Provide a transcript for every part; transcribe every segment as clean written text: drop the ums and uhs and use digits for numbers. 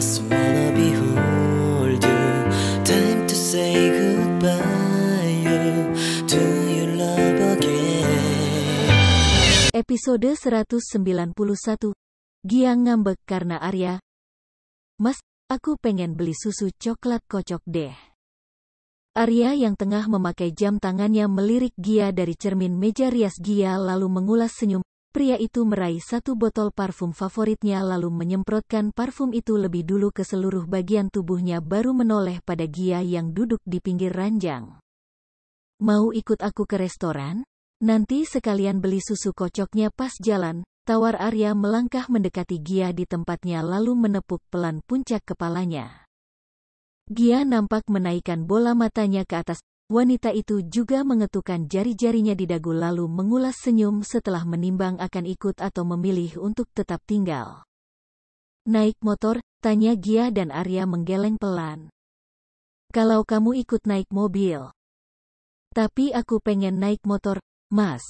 just wanna behold you. Time to say goodbye. Do you love again? Episode 191. Gia ngambek karena Arya. Mas, aku pengen beli susu coklat kocok deh. Arya yang tengah memakai jam tangannya melirik Gia dari cermin meja rias Gia lalu mengulas senyum. Pria itu meraih satu botol parfum favoritnya lalu menyemprotkan parfum itu lebih dulu ke seluruh bagian tubuhnya baru menoleh pada Gia yang duduk di pinggir ranjang. Mau ikut aku ke restoran? Nanti sekalian beli susu kocoknya pas jalan, tawar Arya melangkah mendekati Gia di tempatnya lalu menepuk pelan puncak kepalanya. Gia nampak menaikkan bola matanya ke atas. Wanita itu juga mengetukkan jari-jarinya di dagu lalu mengulas senyum setelah menimbang akan ikut atau memilih untuk tetap tinggal. Naik motor, tanya Gia dan Arya menggeleng pelan. Kalau kamu ikut naik mobil. Tapi aku pengen naik motor, Mas.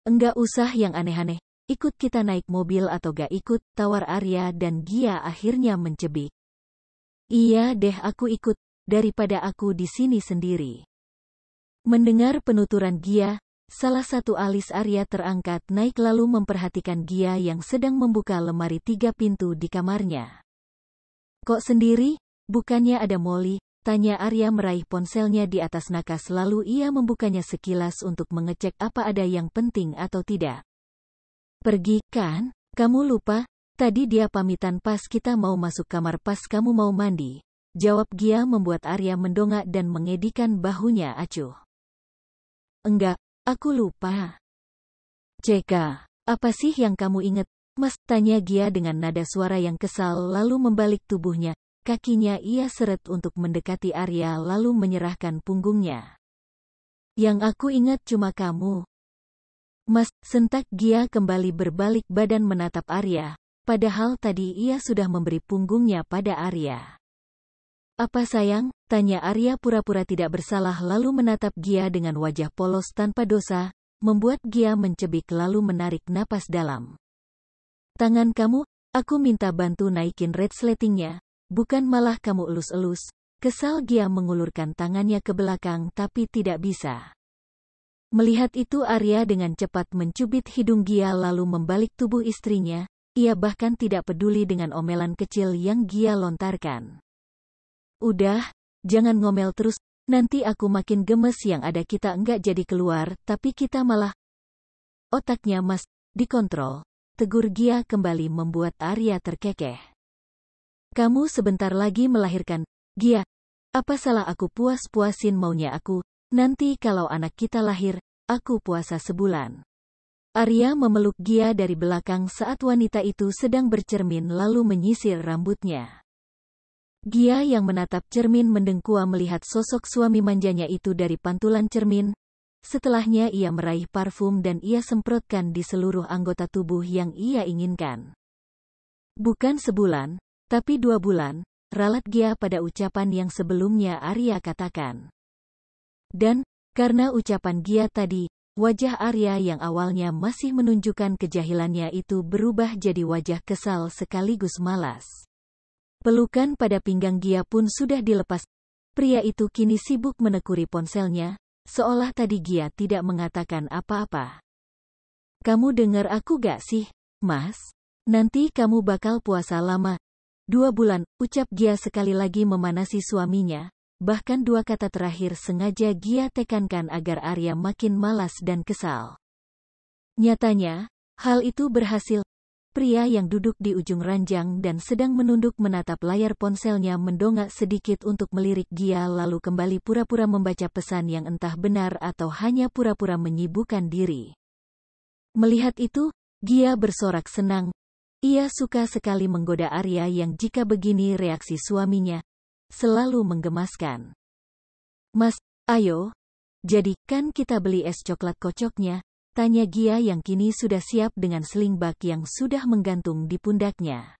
Enggak usah yang aneh-aneh, ikut kita naik mobil atau gak ikut, tawar Arya dan Gia akhirnya mencebik. Iya deh aku ikut. Daripada aku di sini sendiri. Mendengar penuturan Gia, salah satu alis Arya terangkat naik lalu memperhatikan Gia yang sedang membuka lemari 3 pintu di kamarnya. Kok sendiri? Bukannya ada Molly? Tanya Arya meraih ponselnya di atas nakas lalu ia membukanya sekilas untuk mengecek apa ada yang penting atau tidak. Pergi kan? Kamu lupa? Tadi dia pamitan pas kita mau masuk kamar pas kamu mau mandi. Jawab Gia membuat Arya mendongak dan mengedikan bahunya acuh. Enggak, aku lupa. Ceka, apa sih yang kamu inget? Mas, tanya Gia dengan nada suara yang kesal lalu membalik tubuhnya. Kakinya ia seret untuk mendekati Arya lalu menyerahkan punggungnya. Yang aku ingat cuma kamu. Mas, sentak Gia kembali berbalik badan menatap Arya. Padahal tadi ia sudah memberi punggungnya pada Arya. Apa sayang? Tanya Arya pura-pura tidak bersalah lalu menatap Gia dengan wajah polos tanpa dosa, membuat Gia mencebik lalu menarik napas dalam. Tangan kamu, aku minta bantu naikin resletingnya, bukan malah kamu elus-elus. Kesal Gia mengulurkan tangannya ke belakang tapi tidak bisa. Melihat itu Arya dengan cepat mencubit hidung Gia lalu membalik tubuh istrinya, ia bahkan tidak peduli dengan omelan kecil yang Gia lontarkan. Udah, jangan ngomel terus, nanti aku makin gemes yang ada kita enggak jadi keluar, tapi kita malah... Otaknya Mas, dikontrol, tegur Gia kembali membuat Arya terkekeh. Kamu sebentar lagi melahirkan, Gia. Apa salah aku puas-puasin maunya aku, nanti kalau anak kita lahir, aku puasa sebulan. Arya memeluk Gia dari belakang saat wanita itu sedang bercermin lalu menyisir rambutnya. Gia yang menatap cermin mendengkua melihat sosok suami manjanya itu dari pantulan cermin. Setelahnya ia meraih parfum dan ia semprotkan di seluruh anggota tubuh yang ia inginkan. Bukan sebulan, tapi 2 bulan, ralat Gia pada ucapan yang sebelumnya Arya katakan. Dan, karena ucapan Gia tadi, wajah Arya yang awalnya masih menunjukkan kejahilannya itu berubah jadi wajah kesal sekaligus malas. Pelukan pada pinggang Gia pun sudah dilepas. Pria itu kini sibuk menekuri ponselnya, seolah tadi Gia tidak mengatakan apa-apa. Kamu dengar aku gak sih, Mas? Nanti kamu bakal puasa lama. 2 bulan, ucap Gia sekali lagi memanasi suaminya. Bahkan 2 kata terakhir sengaja Gia tekankan agar Arya makin malas dan kesal. Nyatanya, hal itu berhasil. Pria yang duduk di ujung ranjang dan sedang menunduk menatap layar ponselnya mendongak sedikit untuk melirik Gia lalu kembali pura-pura membaca pesan yang entah benar atau hanya pura-pura menyibukkan diri. Melihat itu, Gia bersorak senang. Ia suka sekali menggoda Arya yang jika begini reaksi suaminya, selalu menggemaskan. Mas, ayo, jadikan kita beli es coklat kocoknya. Tanya Gia yang kini sudah siap dengan slingbag yang sudah menggantung di pundaknya.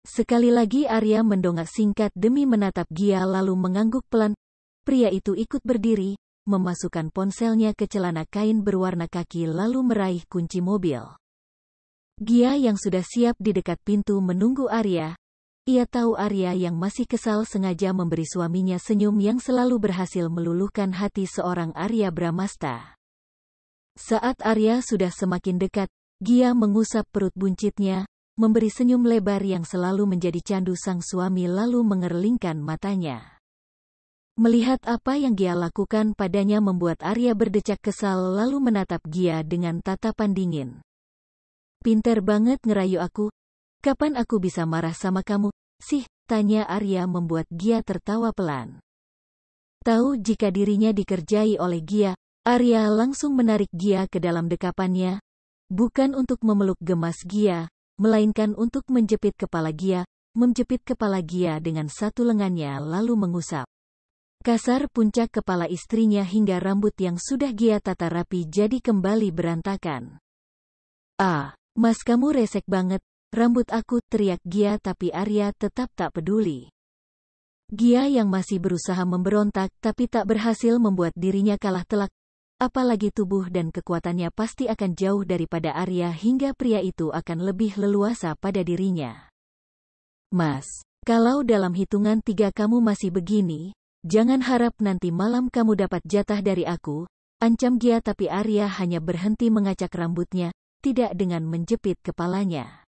Sekali lagi Arya mendongak singkat demi menatap Gia lalu mengangguk pelan. Pria itu ikut berdiri, memasukkan ponselnya ke celana kain berwarna kaki lalu meraih kunci mobil. Gia yang sudah siap di dekat pintu menunggu Arya. ia tahu Arya yang masih kesal sengaja memberi suaminya senyum yang selalu berhasil meluluhkan hati seorang Arya Bramasta. Saat Arya sudah semakin dekat, Gia mengusap perut buncitnya, memberi senyum lebar yang selalu menjadi candu sang suami lalu mengerlingkan matanya. Melihat apa yang Gia lakukan padanya membuat Arya berdecak kesal lalu menatap Gia dengan tatapan dingin. Pinter banget ngerayu aku. Kapan aku bisa marah sama kamu, sih? Tanya Arya membuat Gia tertawa pelan. Tahu jika dirinya dikerjai oleh Gia, Arya langsung menarik Gia ke dalam dekapannya. Bukan untuk memeluk gemas Gia, melainkan untuk menjepit kepala Gia dengan satu lengannya lalu mengusap kasar puncak kepala istrinya hingga rambut yang sudah Gia tata rapi jadi kembali berantakan. "Ah, Mas kamu resek banget, rambut aku," teriak Gia tapi Arya tetap tak peduli. Gia yang masih berusaha memberontak tapi tak berhasil membuat dirinya kalah telak. Apalagi tubuh dan kekuatannya pasti akan jauh daripada Arya hingga pria itu akan lebih leluasa pada dirinya. "Mas, kalau dalam hitungan 3 kamu masih begini, jangan harap nanti malam kamu dapat jatah dari aku," ancam Gia tapi Arya hanya berhenti mengacak rambutnya, tidak dengan menjepit kepalanya.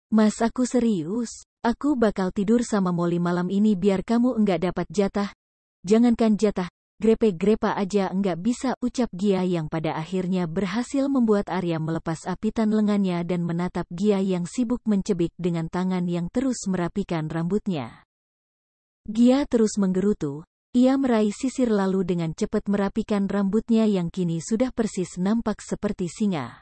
"Mas aku serius, aku bakal tidur sama Molly malam ini biar kamu enggak dapat jatah. Jangankan jatah, grepe-grepa aja enggak bisa," ucap Gia yang pada akhirnya berhasil membuat Arya melepas apitan lengannya dan menatap Gia yang sibuk mencebik dengan tangan yang terus merapikan rambutnya. Gia terus menggerutu, ia meraih sisir lalu dengan cepat merapikan rambutnya yang kini sudah persis nampak seperti singa.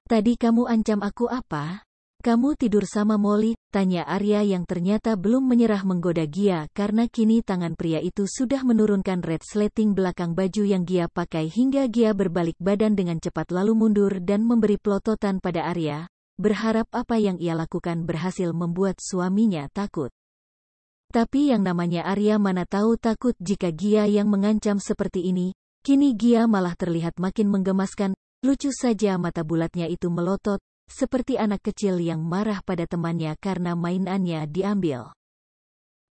"Tadi kamu ancam aku apa? Kamu tidur sama Molly?" tanya Arya yang ternyata belum menyerah menggoda Gia karena kini tangan pria itu sudah menurunkan resleting belakang baju yang Gia pakai hingga Gia berbalik badan dengan cepat lalu mundur dan memberi pelototan pada Arya, berharap apa yang ia lakukan berhasil membuat suaminya takut. Tapi yang namanya Arya mana tahu takut jika Gia yang mengancam seperti ini. Kini Gia malah terlihat makin menggemaskan, lucu saja mata bulatnya itu melotot, seperti anak kecil yang marah pada temannya karena mainannya diambil.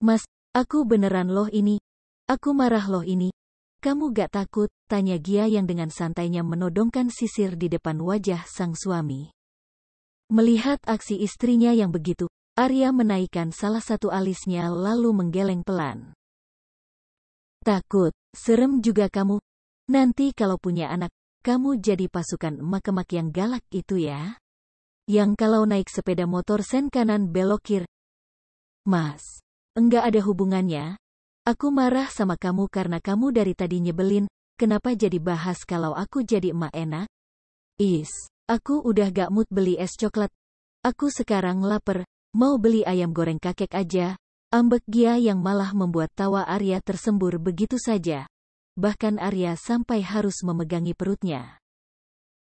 "Mas, aku beneran loh ini. Aku marah loh ini. Kamu gak takut?" tanya Gia yang dengan santainya menodongkan sisir di depan wajah sang suami. Melihat aksi istrinya yang begitu, Arya menaikkan salah satu alisnya lalu menggeleng pelan. "Takut? Serem juga kamu. Nanti kalau punya anak, kamu jadi pasukan emak-emak yang galak itu ya. Yang kalau naik sepeda motor sen kanan belok kiri." "Mas, enggak ada hubungannya. Aku marah sama kamu karena kamu dari tadi nyebelin, kenapa jadi bahas kalau aku jadi emak enak? Aku udah gak mood beli es coklat. Aku sekarang lapar. Mau beli ayam goreng kakek aja," ambek Gia yang malah membuat tawa Arya tersembur begitu saja. Bahkan Arya sampai harus memegangi perutnya.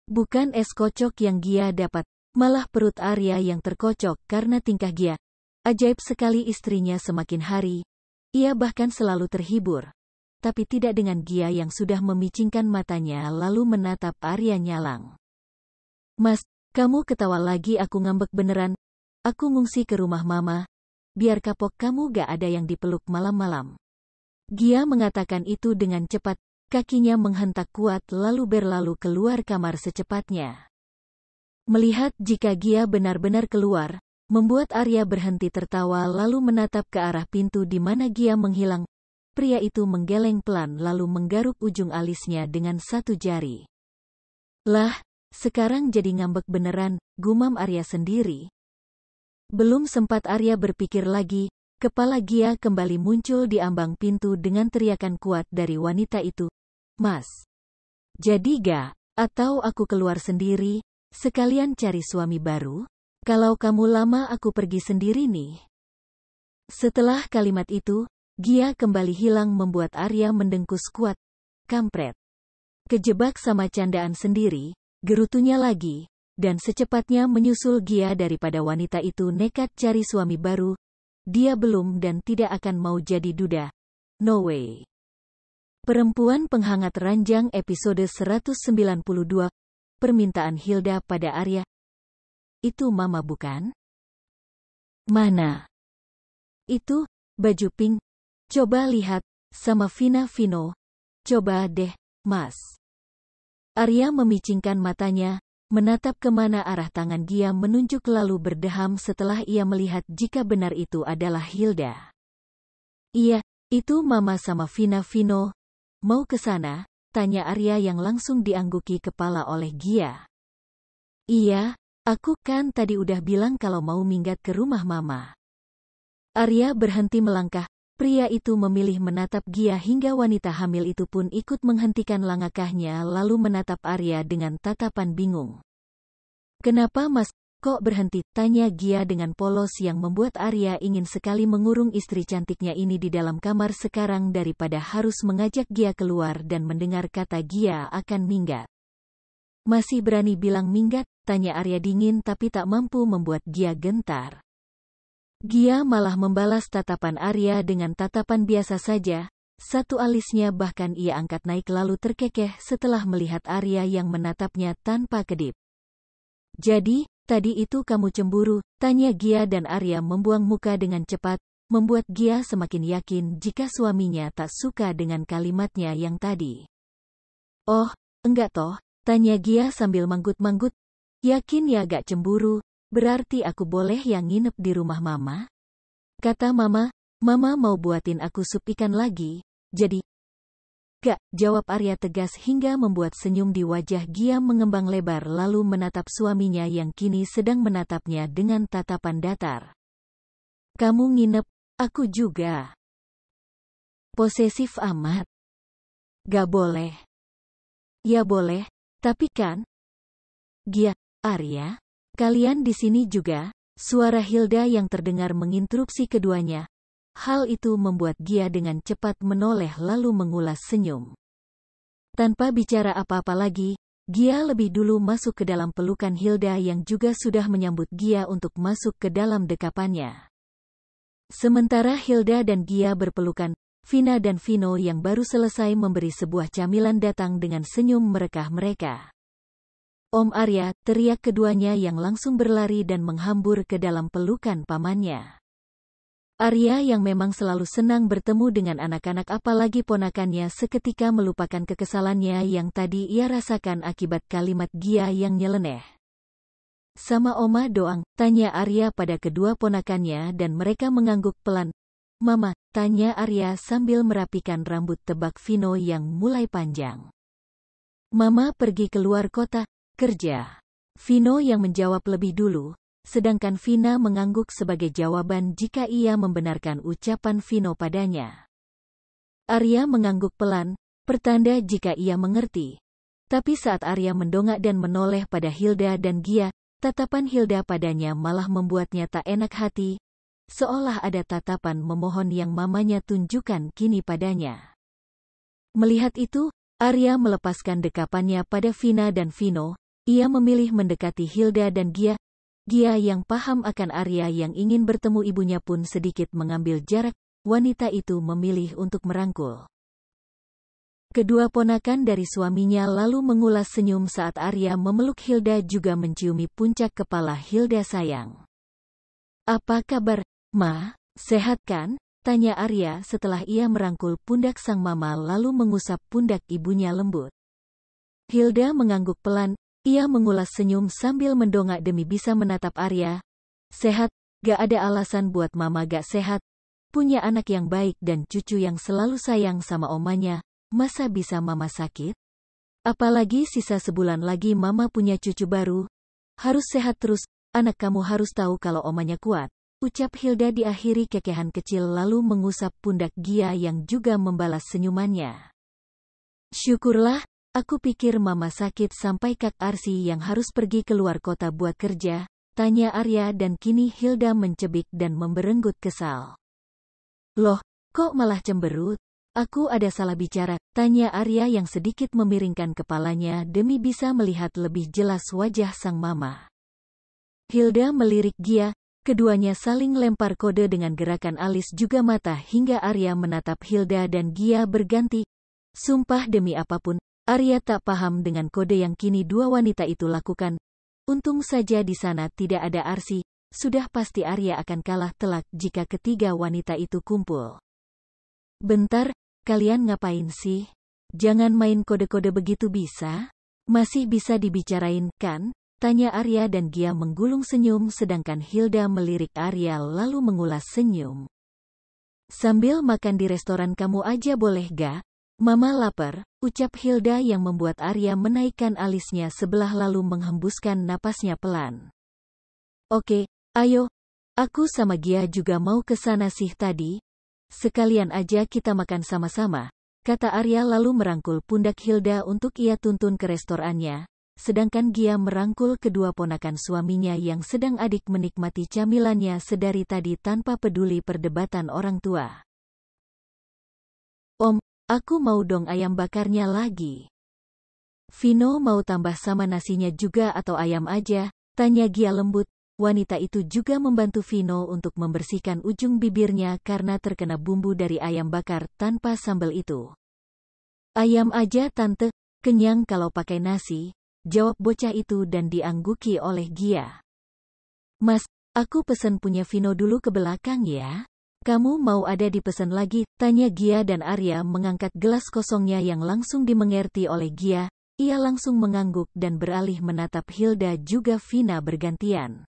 Bukan es kocok yang Gia dapat, malah perut Arya yang terkocok karena tingkah Gia. Ajaib sekali istrinya semakin hari. Ia bahkan selalu terhibur. Tapi tidak dengan Gia yang sudah memicingkan matanya lalu menatap Arya nyalang. "Mas, kamu ketawa lagi aku ngambek beneran. Aku ngungsi ke rumah mama, biar kapok kamu gak ada yang dipeluk malam-malam." Gia mengatakan itu dengan cepat, kakinya menghentak kuat lalu berlalu keluar kamar secepatnya. Melihat jika Gia benar-benar keluar, membuat Arya berhenti tertawa lalu menatap ke arah pintu di mana Gia menghilang. Pria itu menggeleng pelan lalu menggaruk ujung alisnya dengan satu jari. "Lah, sekarang jadi ngambek beneran," gumam Arya sendiri. Belum sempat Arya berpikir lagi, kepala Gia kembali muncul di ambang pintu dengan teriakan kuat dari wanita itu. "Mas, jadi gak? Atau aku keluar sendiri, sekalian cari suami baru? Kalau kamu lama aku pergi sendiri nih." Setelah kalimat itu, Gia kembali hilang membuat Arya mendengkus kuat. "Kampret. Kejebak sama candaan sendiri," gerutunya lagi. Dan secepatnya menyusul Gia daripada wanita itu nekat cari suami baru. Dia belum dan tidak akan mau jadi duda. No way. Perempuan Penghangat Ranjang episode 192. Permintaan Hilda pada Arya. "Itu mama bukan?" Mana? Itu, baju pink. Coba lihat, sama Vino. Coba deh, Mas. Arya memicingkan matanya, menatap kemana arah tangan Gia menunjuk lalu berdeham setelah ia melihat jika benar itu adalah Hilda. Iya, itu Mama sama Vino. Mau ke sana? Tanya Arya yang langsung diangguki kepala oleh Gia. Iya, aku kan tadi udah bilang kalau mau minggat ke rumah Mama. Arya berhenti melangkah, pria itu memilih menatap Gia hingga wanita hamil itu pun ikut menghentikan langkahnya lalu menatap Arya dengan tatapan bingung. Kenapa Mas, kok berhenti? Tanya Gia dengan polos yang membuat Arya ingin sekali mengurung istri cantiknya ini di dalam kamar sekarang daripada harus mengajak Gia keluar dan mendengar kata Gia akan minggat. Masih berani bilang minggat? Tanya Arya dingin tapi tak mampu membuat Gia gentar. Gia malah membalas tatapan Arya dengan tatapan biasa saja, satu alisnya bahkan ia angkat naik lalu terkekeh setelah melihat Arya yang menatapnya tanpa kedip. Jadi, tadi itu kamu cemburu? Tanya Gia dan Arya membuang muka dengan cepat, membuat Gia semakin yakin jika suaminya tak suka dengan kalimatnya yang tadi. Oh, enggak toh? Tanya Gia sambil manggut-manggut. Yakin ya gak cemburu? Berarti aku boleh yang nginep di rumah Mama? Kata Mama mau buatin aku sup ikan lagi, jadi... Gak, jawab Arya tegas hingga membuat senyum di wajah Gia mengembang lebar lalu menatap suaminya yang kini sedang menatapnya dengan tatapan datar. Kamu nginep, aku juga. Posesif amat. Gak boleh. Ya boleh, tapi kan... Gia, Arya... Kalian di sini juga? Suara Hilda yang terdengar menginterupsi keduanya. Hal itu membuat Gia dengan cepat menoleh lalu mengulas senyum. Tanpa bicara apa-apa lagi, Gia lebih dulu masuk ke dalam pelukan Hilda yang juga sudah menyambut Gia untuk masuk ke dalam dekapannya. Sementara Hilda dan Gia berpelukan, Vina dan Vino yang baru selesai memberi sebuah camilan datang dengan senyum merekah mereka. Om Arya, teriak keduanya yang langsung berlari dan menghambur ke dalam pelukan pamannya. Arya yang memang selalu senang bertemu dengan anak-anak apalagi ponakannya seketika melupakan kekesalannya yang tadi ia rasakan akibat kalimat Gia yang nyeleneh. Sama Oma doang, tanya Arya pada kedua ponakannya dan mereka mengangguk pelan. Mama, tanya Arya sambil merapikan rambut tebak Vino yang mulai panjang. Mama pergi keluar kota. Kerja. Vino yang menjawab lebih dulu, sedangkan Vina mengangguk sebagai jawaban jika ia membenarkan ucapan Vino padanya. Arya mengangguk pelan, pertanda jika ia mengerti. Tapi saat Arya mendongak dan menoleh pada Hilda dan Gia, tatapan Hilda padanya malah membuatnya tak enak hati, seolah ada tatapan memohon yang mamanya tunjukkan kini padanya. Melihat itu, Arya melepaskan dekapannya pada Vina dan Vino. Ia memilih mendekati Hilda dan Gia. Gia yang paham akan Arya yang ingin bertemu ibunya pun sedikit mengambil jarak. Wanita itu memilih untuk merangkul. Kedua ponakan dari suaminya lalu mengulas senyum saat Arya memeluk Hilda juga menciumi puncak kepala Hilda sayang. Apa kabar, Ma? Sehat kan? Tanya Arya setelah ia merangkul pundak sang mama lalu mengusap pundak ibunya lembut. Hilda mengangguk pelan. Ia mengulas senyum sambil mendongak demi bisa menatap Arya. Sehat, gak ada alasan buat mama gak sehat. Punya anak yang baik dan cucu yang selalu sayang sama omanya. Masa bisa mama sakit? Apalagi sisa sebulan lagi mama punya cucu baru. Harus sehat terus, anak kamu harus tahu kalau omanya kuat. Ucap Hilda diakhiri kekehan kecil lalu mengusap pundak Gia yang juga membalas senyumannya. Syukurlah. Aku pikir mama sakit sampai Kak Arsi yang harus pergi keluar kota buat kerja, tanya Arya dan kini Hilda mencebik dan memberenggut kesal. Loh, kok malah cemberut? Aku ada salah bicara, tanya Arya yang sedikit memiringkan kepalanya demi bisa melihat lebih jelas wajah sang mama. Hilda melirik Gia, keduanya saling lempar kode dengan gerakan alis juga mata hingga Arya menatap Hilda dan Gia berganti. Sumpah demi apapun, Arya tak paham dengan kode yang kini dua wanita itu lakukan. Untung saja di sana tidak ada Arsi. sudah pasti Arya akan kalah telak jika ketiga wanita itu kumpul. Bentar, kalian ngapain sih? Jangan main kode-kode begitu bisa? Masih bisa dibicarain, kan? Tanya Arya dan Gia menggulung senyum sedangkan Hilda melirik Arya lalu mengulas senyum. Sambil makan di restoran kamu aja boleh ga? Mama lapar, ucap Hilda yang membuat Arya menaikkan alisnya sebelah lalu menghembuskan napasnya pelan. Oke, ayo. Aku sama Gia juga mau ke sana sih tadi. Sekalian aja kita makan sama-sama, kata Arya lalu merangkul pundak Hilda untuk ia tuntun ke restorannya, sedangkan Gia merangkul kedua ponakan suaminya yang sedang adik menikmati camilannya sedari tadi tanpa peduli perdebatan orang tua. Om, aku mau dong ayam bakarnya lagi. Vino mau tambah sama nasinya juga atau ayam aja, tanya Gia lembut. Wanita itu juga membantu Vino untuk membersihkan ujung bibirnya karena terkena bumbu dari ayam bakar tanpa sambal itu. Ayam aja tante, kenyang kalau pakai nasi, jawab bocah itu dan diangguki oleh Gia. Mas, aku pesen punya Vino dulu ke belakang ya. Kamu mau ada dipesan lagi, tanya Gia dan Arya mengangkat gelas kosongnya yang langsung dimengerti oleh Gia. Ia langsung mengangguk dan beralih menatap Hilda juga Vina bergantian.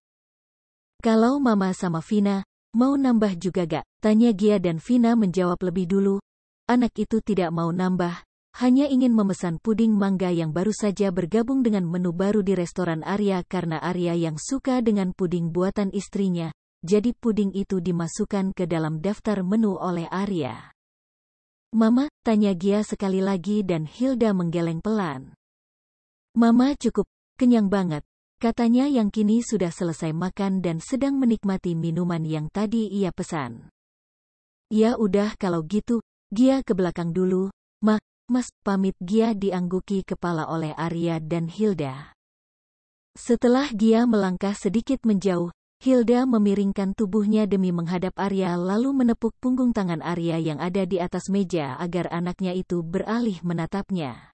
Kalau Mama sama Vina, mau nambah juga gak? Tanya Gia dan Vina menjawab lebih dulu. Anak itu tidak mau nambah, hanya ingin memesan puding mangga yang baru saja bergabung dengan menu baru di restoran Arya karena Arya yang suka dengan puding buatan istrinya, jadi puding itu dimasukkan ke dalam daftar menu oleh Arya. Mama, tanya Gia sekali lagi dan Hilda menggeleng pelan. Mama cukup, kenyang banget. Katanya yang kini sudah selesai makan dan sedang menikmati minuman yang tadi ia pesan. Ya udah kalau gitu, Gia ke belakang dulu. Mas, pamit. Gia diangguki kepala oleh Arya dan Hilda. Setelah Gia melangkah sedikit menjauh, Hilda memiringkan tubuhnya demi menghadap Arya lalu menepuk punggung tangan Arya yang ada di atas meja agar anaknya itu beralih menatapnya.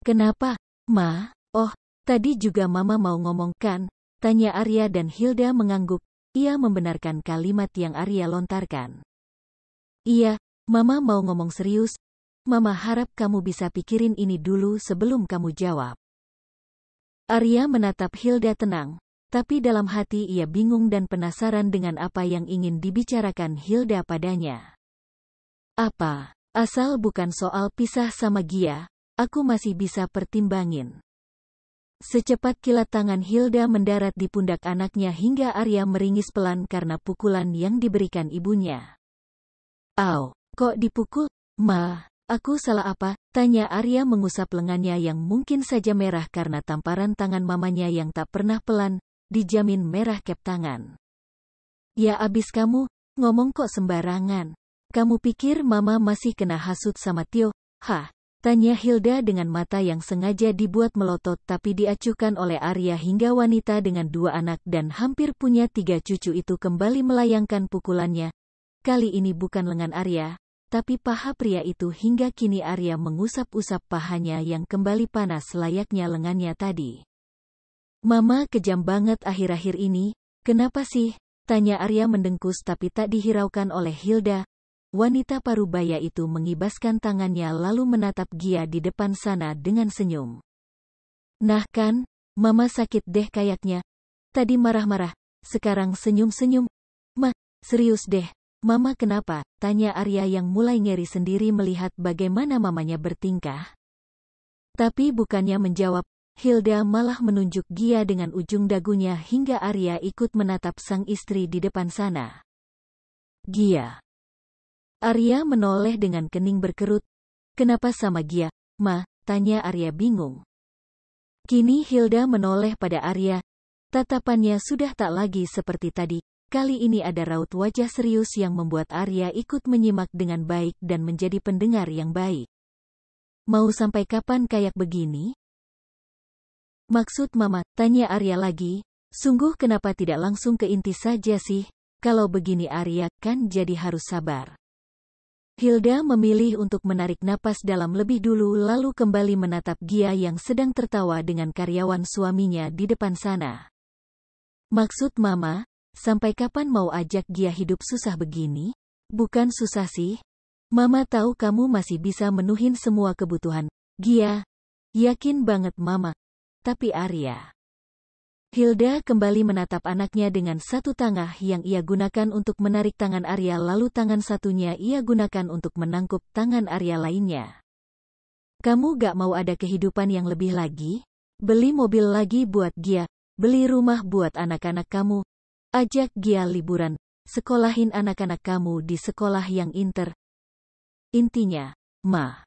Kenapa, Ma? Oh, tadi juga Mama mau ngomong kan? Tanya Arya dan Hilda mengangguk. Ia membenarkan kalimat yang Arya lontarkan. Iya, Mama mau ngomong serius. Mama harap kamu bisa pikirin ini dulu sebelum kamu jawab. Arya menatap Hilda tenang, tapi dalam hati ia bingung dan penasaran dengan apa yang ingin dibicarakan Hilda padanya. Apa? Asal bukan soal pisah sama Gia, aku masih bisa pertimbangin. Secepat kilat tangan Hilda mendarat di pundak anaknya hingga Arya meringis pelan karena pukulan yang diberikan ibunya. Au, kok dipukul? Ma, aku salah apa? Tanya Arya mengusap lengannya yang mungkin saja merah karena tamparan tangan mamanya yang tak pernah pelan, dijamin merah kep tangan. Ya abis kamu, ngomong kok sembarangan. Kamu pikir Mama masih kena hasut sama Tio? Hah? Tanya Hilda dengan mata yang sengaja dibuat melotot tapi diacuhkan oleh Arya hingga wanita dengan 2 anak dan hampir punya 3 cucu itu kembali melayangkan pukulannya. Kali ini bukan lengan Arya, tapi paha pria itu hingga kini Arya mengusap-usap pahanya yang kembali panas layaknya lengannya tadi. Mama kejam banget akhir-akhir ini, kenapa sih? Tanya Arya mendengkus tapi tak dihiraukan oleh Hilda. Wanita parubaya itu mengibaskan tangannya lalu menatap Gia di depan sana dengan senyum. Nah kan, Mama sakit deh kayaknya. Tadi marah-marah, sekarang senyum-senyum. Ma, serius deh, Mama kenapa? Tanya Arya yang mulai ngeri sendiri melihat bagaimana mamanya bertingkah. Tapi bukannya menjawab, Hilda malah menunjuk Gia dengan ujung dagunya hingga Arya ikut menatap sang istri di depan sana. Gia. Arya menoleh dengan kening berkerut. Kenapa sama Gia, Ma? Tanya Arya bingung. Kini Hilda menoleh pada Arya. Tatapannya sudah tak lagi seperti tadi. Kali ini ada raut wajah serius yang membuat Arya ikut menyimak dengan baik dan menjadi pendengar yang baik. Mau sampai kapan kayak begini? Maksud Mama? Tanya Arya lagi. Sungguh kenapa tidak langsung ke inti saja sih? Kalau begini Arya kan jadi harus sabar. Hilda memilih untuk menarik napas dalam lebih dulu lalu kembali menatap Gia yang sedang tertawa dengan karyawan suaminya di depan sana. Maksud Mama, sampai kapan mau ajak Gia hidup susah begini? Bukan susah sih. Mama tahu kamu masih bisa menuhin semua kebutuhan Gia. Yakin banget Mama. Tapi Arya. Hilda kembali menatap anaknya dengan satu tangan yang ia gunakan untuk menarik tangan Arya, lalu tangan satunya ia gunakan untuk menangkup tangan Arya lainnya. Kamu gak mau ada kehidupan yang lebih lagi? Beli mobil lagi buat Gia, beli rumah buat anak-anak kamu, ajak Gia liburan, sekolahin anak-anak kamu di sekolah yang intinya, Ma.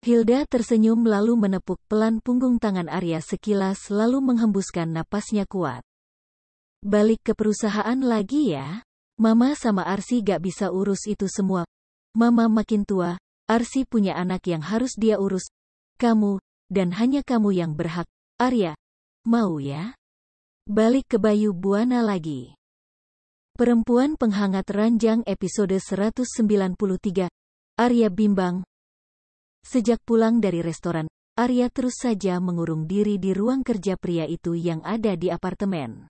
Hilda tersenyum lalu menepuk pelan punggung tangan Arya sekilas lalu menghembuskan napasnya kuat. Balik ke perusahaan lagi ya. Mama sama Arsy gak bisa urus itu semua. Mama makin tua, Arsy punya anak yang harus dia urus. Kamu, dan hanya kamu yang berhak. Arya, mau ya? Balik ke Bayu Buana lagi. Perempuan Penghangat Ranjang episode 193. Arya bimbang. Sejak pulang dari restoran, Arya terus saja mengurung diri di ruang kerja pria itu yang ada di apartemen.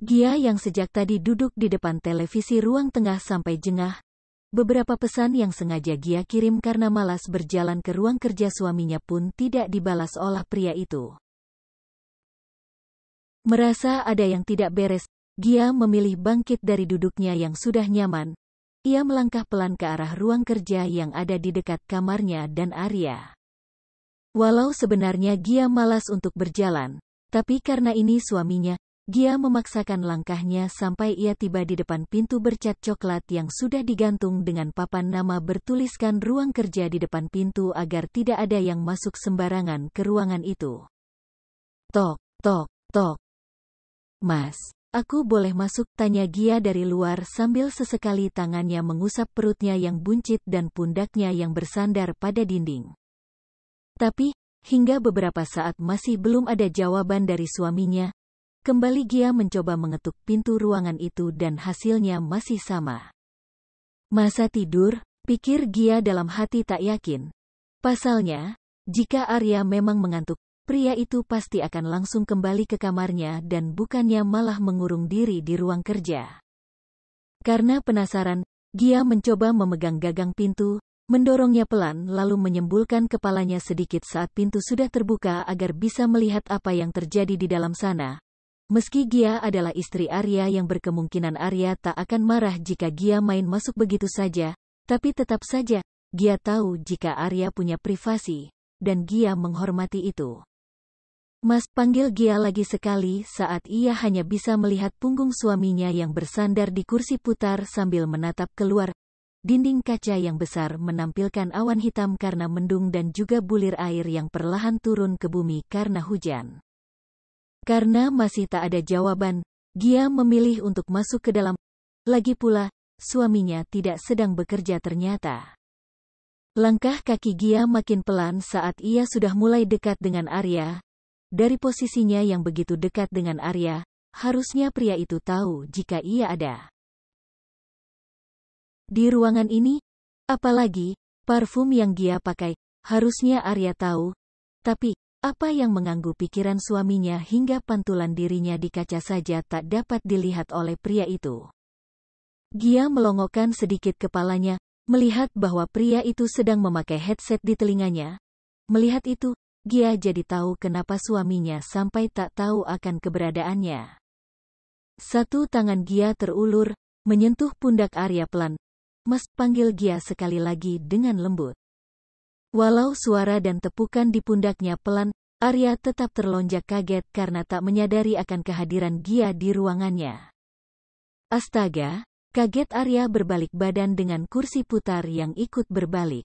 Gia yang sejak tadi duduk di depan televisi ruang tengah sampai jengah. Beberapa pesan yang sengaja Gia kirim karena malas berjalan ke ruang kerja suaminya pun tidak dibalas oleh pria itu. Merasa ada yang tidak beres, Gia memilih bangkit dari duduknya yang sudah nyaman. Ia melangkah pelan ke arah ruang kerja yang ada di dekat kamarnya dan Arya. Walau sebenarnya Gia malas untuk berjalan, tapi karena ini suaminya, Gia memaksakan langkahnya sampai ia tiba di depan pintu bercat coklat yang sudah digantung dengan papan nama bertuliskan ruang kerja di depan pintu agar tidak ada yang masuk sembarangan ke ruangan itu. Tok, tok, tok. Mas. Aku boleh masuk, tanya Gia dari luar sambil sesekali tangannya mengusap perutnya yang buncit dan pundaknya yang bersandar pada dinding. Tapi, hingga beberapa saat masih belum ada jawaban dari suaminya. Kembali Gia mencoba mengetuk pintu ruangan itu dan hasilnya masih sama. Masa tidur, pikir Gia dalam hati tak yakin. Pasalnya, jika Arya memang mengantuk, pria itu pasti akan langsung kembali ke kamarnya dan bukannya malah mengurung diri di ruang kerja. Karena penasaran, Gia mencoba memegang gagang pintu, mendorongnya pelan lalu menyembulkan kepalanya sedikit saat pintu sudah terbuka agar bisa melihat apa yang terjadi di dalam sana. Meski Gia adalah istri Arya yang berkemungkinan Arya tak akan marah jika Gia main masuk begitu saja, tapi tetap saja, Gia tahu jika Arya punya privasi, dan Gia menghormati itu. Mas, panggil Gia lagi sekali saat ia hanya bisa melihat punggung suaminya yang bersandar di kursi putar sambil menatap keluar. Dinding kaca yang besar menampilkan awan hitam karena mendung dan juga bulir air yang perlahan turun ke bumi karena hujan. Karena masih tak ada jawaban, Gia memilih untuk masuk ke dalam. Lagi pula, suaminya tidak sedang bekerja ternyata. Langkah kaki Gia makin pelan saat ia sudah mulai dekat dengan Arya. Dari posisinya yang begitu dekat dengan Arya, harusnya pria itu tahu jika ia ada di ruangan ini. Apalagi, parfum yang Gia pakai, harusnya Arya tahu. Tapi, apa yang mengganggu pikiran suaminya hingga pantulan dirinya di kaca saja tak dapat dilihat oleh pria itu. Gia melongokkan sedikit kepalanya, melihat bahwa pria itu sedang memakai headset di telinganya. Melihat itu, Gia jadi tahu kenapa suaminya sampai tak tahu akan keberadaannya. Satu tangan Gia terulur, menyentuh pundak Arya pelan. Mas, panggil Gia sekali lagi dengan lembut. Walau suara dan tepukan di pundaknya pelan, Arya tetap terlonjak kaget karena tak menyadari akan kehadiran Gia di ruangannya. Astaga, kaget Arya berbalik badan dengan kursi putar yang ikut berbalik.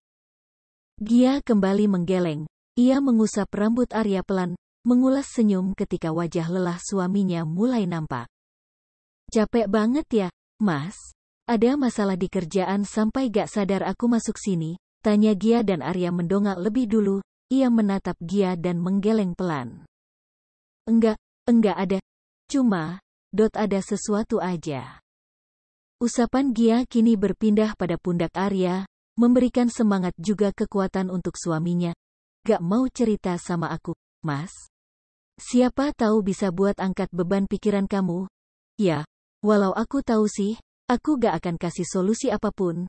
Gia kembali menggeleng. Ia mengusap rambut Arya pelan, mengulas senyum ketika wajah lelah suaminya mulai nampak. Capek banget ya, Mas? Ada masalah di kerjaan sampai gak sadar aku masuk sini? Tanya Gia dan Arya mendongak lebih dulu. Ia menatap Gia dan menggeleng pelan. Enggak ada. Cuma, ada sesuatu aja. Usapan Gia kini berpindah pada pundak Arya, memberikan semangat juga kekuatan untuk suaminya. Gak mau cerita sama aku, Mas? Siapa tahu bisa buat angkat beban pikiran kamu. Ya, Walau aku tahu sih, aku gak akan kasih solusi apapun.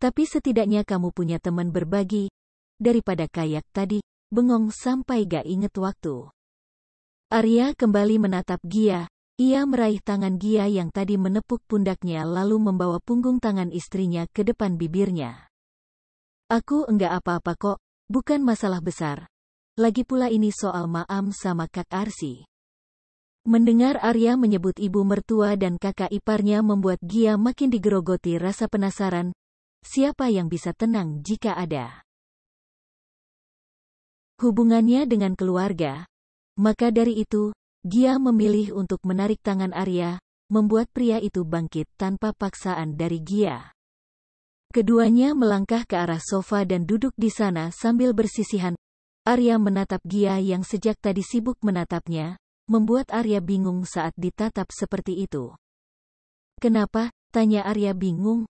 Tapi setidaknya kamu punya teman berbagi. Daripada kayak tadi, bengong sampai gak inget waktu. Arya kembali menatap Gia. Ia meraih tangan Gia yang tadi menepuk pundaknya lalu membawa punggung tangan istrinya ke depan bibirnya. Aku enggak apa-apa kok, bukan masalah besar. Lagi pula ini soal Maam sama Kak Arsi. Mendengar Arya menyebut ibu mertua dan kakak iparnya membuat Gia makin digerogoti rasa penasaran. Siapa yang bisa tenang jika ada hubungannya dengan keluarga? Maka dari itu, Gia memilih untuk menarik tangan Arya, membuat pria itu bangkit tanpa paksaan dari Gia. Keduanya melangkah ke arah sofa dan duduk di sana sambil bersisihan. Arya menatap Gia yang sejak tadi sibuk menatapnya, membuat Arya bingung saat ditatap seperti itu. Kenapa? Tanya Arya bingung.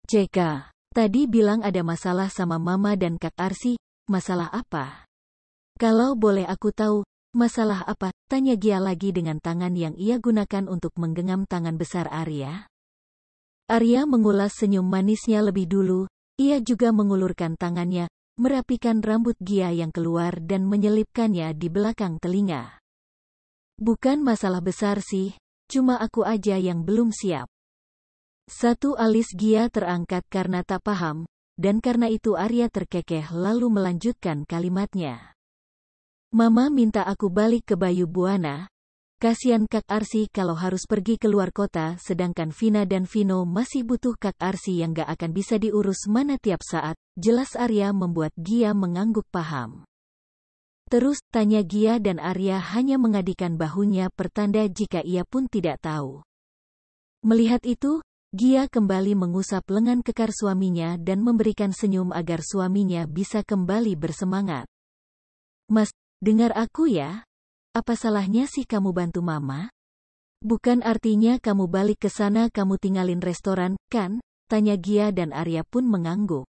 Ceka, tadi bilang ada masalah sama Mama dan Kak Arsi, masalah apa? Kalau boleh aku tahu, masalah apa? Tanya Gia lagi dengan tangan yang ia gunakan untuk menggenggam tangan besar Arya. Arya mengulas senyum manisnya lebih dulu, ia juga mengulurkan tangannya, merapikan rambut Gia yang keluar dan menyelipkannya di belakang telinga. Bukan masalah besar sih, cuma aku aja yang belum siap. Satu alis Gia terangkat karena tak paham, dan karena itu Arya terkekeh lalu melanjutkan kalimatnya. Mama minta aku balik ke Bayu Buana. Kasian Kak Arsi kalau harus pergi keluar kota sedangkan Vina dan Vino masih butuh Kak Arsi yang gak akan bisa diurus mana tiap saat. Jelas Arya membuat Gia mengangguk paham. Terus tanya Gia dan Arya hanya mengadikan bahunya pertanda jika ia pun tidak tahu. Melihat itu, Gia kembali mengusap lengan kekar suaminya dan memberikan senyum agar suaminya bisa kembali bersemangat. Mas, dengar aku ya. Apa salahnya sih kamu bantu Mama? Bukan artinya kamu balik ke sana kamu tinggalin restoran, kan? Tanya Gia dan Arya pun mengangguk.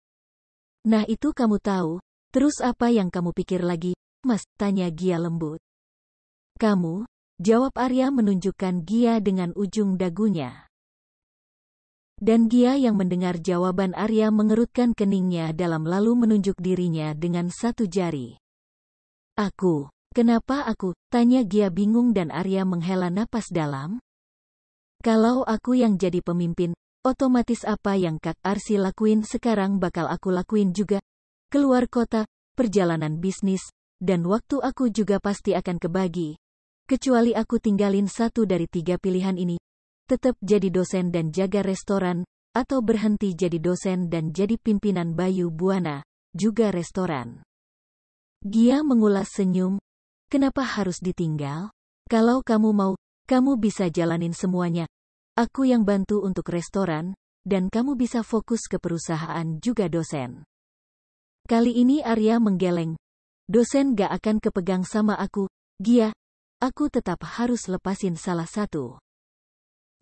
Nah itu kamu tahu, terus apa yang kamu pikir lagi, Mas? Tanya Gia lembut. Kamu? Jawab Arya menunjukkan Gia dengan ujung dagunya. Dan Gia yang mendengar jawaban Arya mengerutkan keningnya dalam lalu menunjuk dirinya dengan satu jari. Aku. Kenapa aku? Tanya Gia bingung dan Arya menghela napas dalam. Kalau aku yang jadi pemimpin, otomatis apa yang Kak Arsi lakuin sekarang bakal aku lakuin juga. Keluar kota, perjalanan bisnis, dan waktu aku juga pasti akan kebagi. Kecuali aku tinggalin satu dari 3 pilihan ini. Tetap jadi dosen dan jaga restoran, atau berhenti jadi dosen dan jadi pimpinan Bayu Buana, juga restoran. Gia mengulas senyum. Kenapa harus ditinggal? Kalau kamu mau, kamu bisa jalanin semuanya. Aku yang bantu untuk restoran, dan kamu bisa fokus ke perusahaan juga dosen. Kali ini Arya menggeleng. Dosen gak akan kepegang sama aku, Gia. Aku tetap harus lepasin salah satu.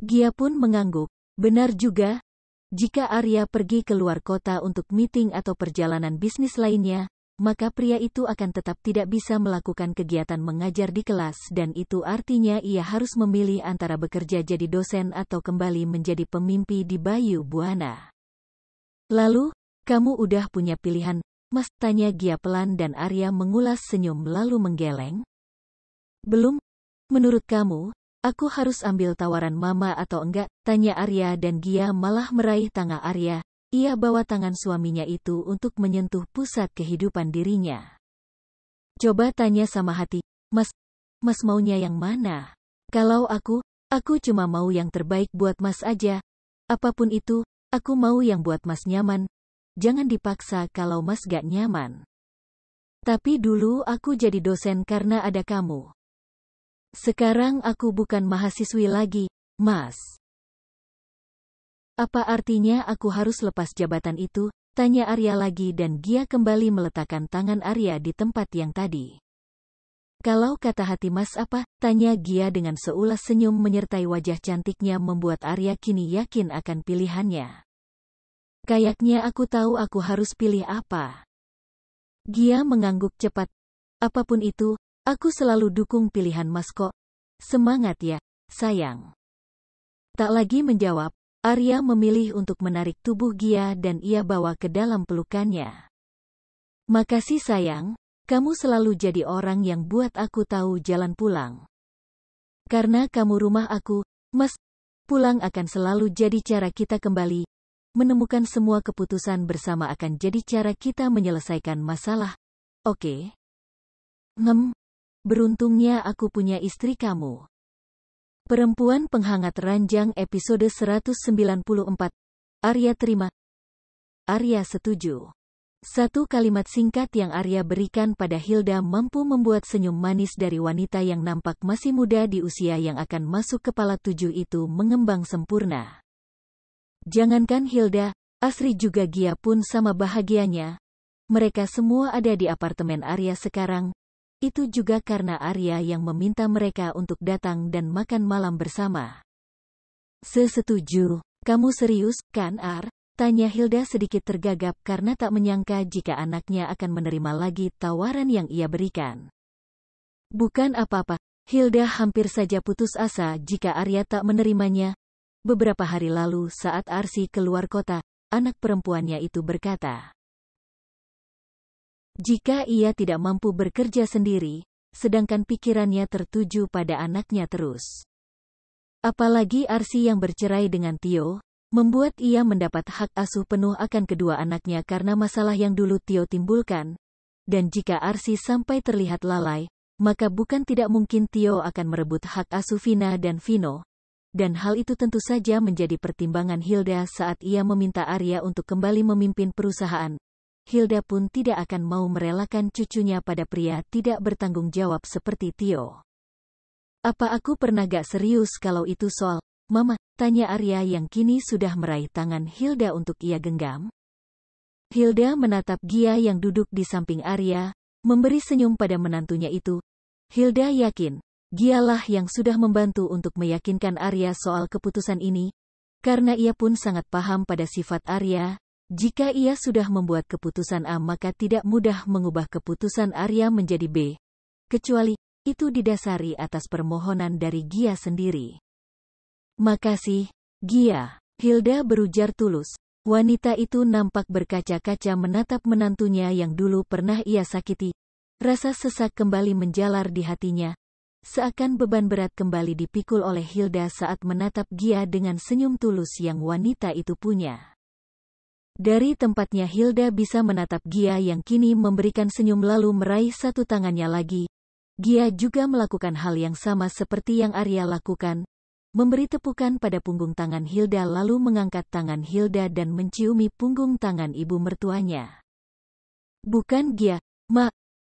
Gia pun mengangguk. Benar juga. Jika Arya pergi keluar kota untuk meeting atau perjalanan bisnis lainnya, maka pria itu akan tetap tidak bisa melakukan kegiatan mengajar di kelas dan itu artinya ia harus memilih antara bekerja jadi dosen atau kembali menjadi pemimpi di Bayu Buana. Lalu, kamu udah punya pilihan, Mas? Tanya Gia pelan dan Arya mengulas senyum lalu menggeleng. Belum? Menurut kamu, aku harus ambil tawaran Mama atau enggak? Tanya Arya dan Gia malah meraih tangan Arya. Ia bawa tangan suaminya itu untuk menyentuh pusat kehidupan dirinya. Coba tanya sama hati, Mas maunya yang mana? Kalau aku cuma mau yang terbaik buat Mas aja. Apapun itu, aku mau yang buat Mas nyaman. Jangan dipaksa kalau Mas gak nyaman. Tapi dulu aku jadi dosen karena ada kamu. Sekarang aku bukan mahasiswi lagi, Mas. Apa artinya aku harus lepas jabatan itu? Tanya Arya lagi dan Gia kembali meletakkan tangan Arya di tempat yang tadi. Kalau kata hati Mas apa? Tanya Gia dengan seulas senyum menyertai wajah cantiknya membuat Arya kini yakin akan pilihannya. Kayaknya aku tahu aku harus pilih apa. Gia mengangguk cepat. Apapun itu, aku selalu dukung pilihan Mas kok. Semangat ya, sayang. Tak lagi menjawab, Arya memilih untuk menarik tubuh Gia dan ia bawa ke dalam pelukannya. Makasih sayang, kamu selalu jadi orang yang buat aku tahu jalan pulang. Karena kamu rumah aku, Mas, pulang akan selalu jadi cara kita kembali. Menemukan semua keputusan bersama akan jadi cara kita menyelesaikan masalah. Oke? Beruntungnya aku punya istri kamu. Perempuan Penghangat Ranjang episode 194. Arya terima. Arya setuju. Satu kalimat singkat yang Arya berikan pada Hilda mampu membuat senyum manis dari wanita yang nampak masih muda di usia yang akan masuk kepala 7 itu mengembang sempurna. Jangankan Hilda, Asri juga Gia pun sama bahagianya. Mereka semua ada di apartemen Arya sekarang. Itu juga karena Arya yang meminta mereka untuk datang dan makan malam bersama. Setuju. Kamu serius, kan Ar? Tanya Hilda sedikit tergagap karena tak menyangka jika anaknya akan menerima lagi tawaran yang ia berikan. Bukan apa-apa, Hilda hampir saja putus asa jika Arya tak menerimanya. Beberapa hari lalu saat Arsi keluar kota, anak perempuannya itu berkata, jika ia tidak mampu bekerja sendiri, sedangkan pikirannya tertuju pada anaknya terus. Apalagi Arsi yang bercerai dengan Tio, membuat ia mendapat hak asuh penuh akan kedua anaknya karena masalah yang dulu Tio timbulkan. Dan jika Arsi sampai terlihat lalai, maka bukan tidak mungkin Tio akan merebut hak asuh Vina dan Vino. Dan hal itu tentu saja menjadi pertimbangan Hilda saat ia meminta Arya untuk kembali memimpin perusahaan. Hilda pun tidak akan mau merelakan cucunya pada pria tidak bertanggung jawab seperti Tio. Apa aku pernah gak serius kalau itu soal Mama? Tanya Arya yang kini sudah meraih tangan Hilda untuk ia genggam. Hilda menatap Gia yang duduk di samping Arya, memberi senyum pada menantunya itu. Hilda yakin, Gialah yang sudah membantu untuk meyakinkan Arya soal keputusan ini, karena ia pun sangat paham pada sifat Arya. Jika ia sudah membuat keputusan A maka tidak mudah mengubah keputusan Arya menjadi B, kecuali itu didasari atas permohonan dari Gia sendiri. Makasih, Gia. Hilda berujar tulus. Wanita itu nampak berkaca-kaca menatap menantunya yang dulu pernah ia sakiti. Rasa sesak kembali menjalar di hatinya. Seakan beban berat kembali dipikul oleh Hilda saat menatap Gia dengan senyum tulus yang wanita itu punya. Dari tempatnya Hilda bisa menatap Gia yang kini memberikan senyum lalu meraih satu tangannya lagi. Gia juga melakukan hal yang sama seperti yang Arya lakukan. Memberi tepukan pada punggung tangan Hilda lalu mengangkat tangan Hilda dan menciumi punggung tangan ibu mertuanya. Bukan Gia, Ma.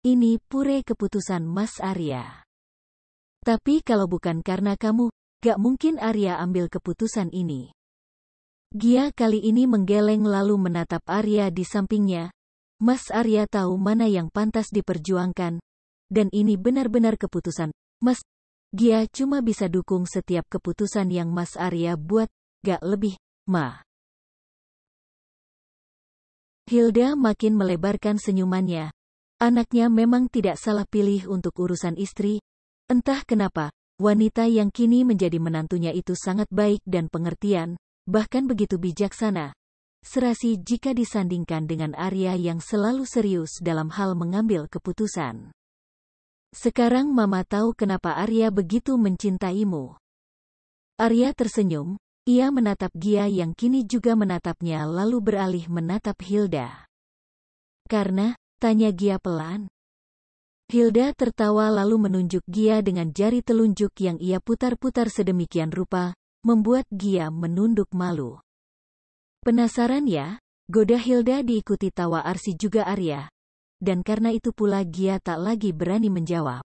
Ini pure keputusan Mas Arya. Tapi kalau bukan karena kamu, gak mungkin Arya ambil keputusan ini. Gia kali ini menggeleng lalu menatap Arya di sampingnya. Mas Arya tahu mana yang pantas diperjuangkan. Dan ini benar-benar keputusan Mas. Gia cuma bisa dukung setiap keputusan yang Mas Arya buat, gak lebih, Ma. Hilda makin melebarkan senyumannya. Anaknya memang tidak salah pilih untuk urusan istri. Entah kenapa, wanita yang kini menjadi menantunya itu sangat baik dan pengertian, bahkan begitu bijaksana. Serasi jika disandingkan dengan Arya yang selalu serius dalam hal mengambil keputusan. Sekarang Mama tahu kenapa Arya begitu mencintaimu. Arya tersenyum, ia menatap Gia yang kini juga menatapnya lalu beralih menatap Hilda. Karena, tanya Gia pelan. Hilda tertawa lalu menunjuk Gia dengan jari telunjuk yang ia putar-putar sedemikian rupa, membuat Gia menunduk malu. Penasaran ya? Goda Hilda diikuti tawa Arsi juga Arya. Dan karena itu pula Gia tak lagi berani menjawab.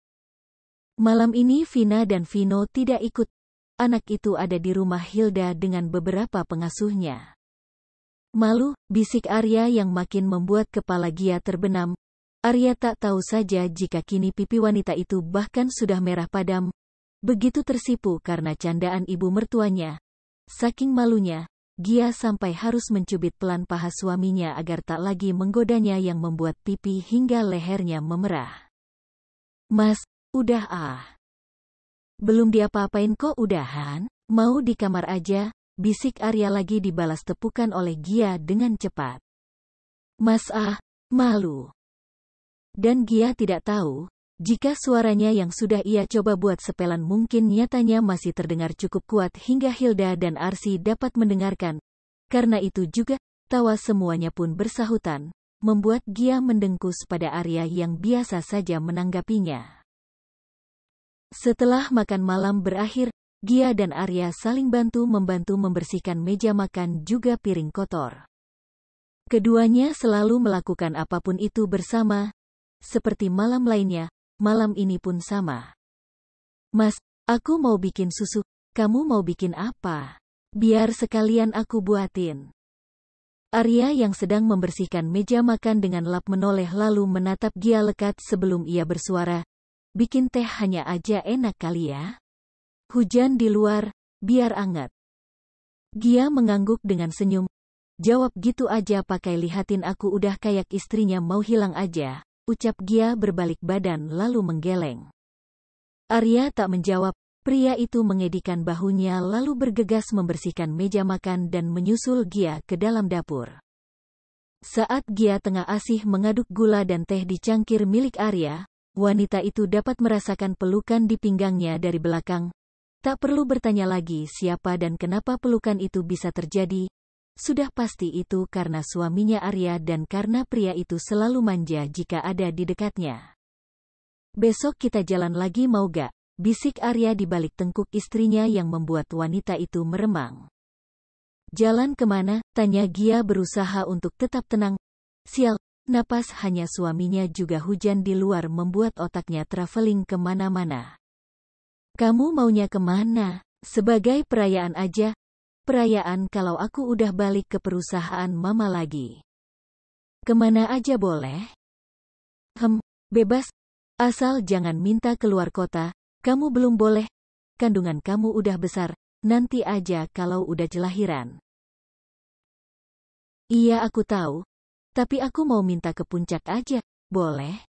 Malam ini Vina dan Vino tidak ikut. Anak itu ada di rumah Hilda dengan beberapa pengasuhnya. Malu, bisik Arya yang makin membuat kepala Gia terbenam. Arya tak tahu saja jika kini pipi wanita itu bahkan sudah merah padam. Begitu tersipu karena candaan ibu mertuanya. Saking malunya, Gia sampai harus mencubit pelan paha suaminya agar tak lagi menggodanya yang membuat pipi hingga lehernya memerah. Mas, udah ah. Belum diapa-apain kok udahan? Mau di kamar aja, bisik Arya lagi dibalas tepukan oleh Gia dengan cepat. Mas malu. Dan Gia tidak tahu, jika suaranya yang sudah ia coba buat sepelan mungkin nyatanya masih terdengar cukup kuat hingga Hilda dan Arsy dapat mendengarkan. Karena itu juga, tawa semuanya pun bersahutan, membuat Gia mendengkus pada Arya yang biasa saja menanggapinya. Setelah makan malam berakhir, Gia dan Arya saling bantu-membantu membersihkan meja makan juga piring kotor. Keduanya selalu melakukan apapun itu bersama, seperti malam lainnya, malam ini pun sama. Mas, aku mau bikin susu, kamu mau bikin apa? Biar sekalian aku buatin. Arya yang sedang membersihkan meja makan dengan lap menoleh lalu menatap Gia lekat sebelum ia bersuara, bikin teh hanya aja enak kali ya? Hujan di luar, biar anget. Gia mengangguk dengan senyum. Jawab gitu aja pakai lihatin aku udah kayak istrinya mau hilang aja, ucap Gia berbalik badan lalu menggeleng. Arya tak menjawab, pria itu mengedikan bahunya lalu bergegas membersihkan meja makan dan menyusul Gia ke dalam dapur. Saat Gia tengah asih mengaduk gula dan teh di cangkir milik Arya, wanita itu dapat merasakan pelukan di pinggangnya dari belakang. Tak perlu bertanya lagi siapa dan kenapa pelukan itu bisa terjadi. Sudah pasti itu karena suaminya Arya dan karena pria itu selalu manja jika ada di dekatnya. Besok kita jalan lagi mau gak? Bisik Arya di balik tengkuk istrinya yang membuat wanita itu meremang. Jalan kemana? Tanya Gia berusaha untuk tetap tenang. Sial, napas hanya suaminya juga hujan di luar membuat otaknya traveling kemana-mana. Kamu maunya kemana? Sebagai perayaan aja. Perayaan kalau aku udah balik ke perusahaan mama lagi. Kemana aja boleh? Bebas. Asal jangan minta keluar kota. Kamu belum boleh. Kandungan kamu udah besar. Nanti aja kalau udah jelahiran. Iya aku tahu. Tapi aku mau minta ke puncak aja. Boleh?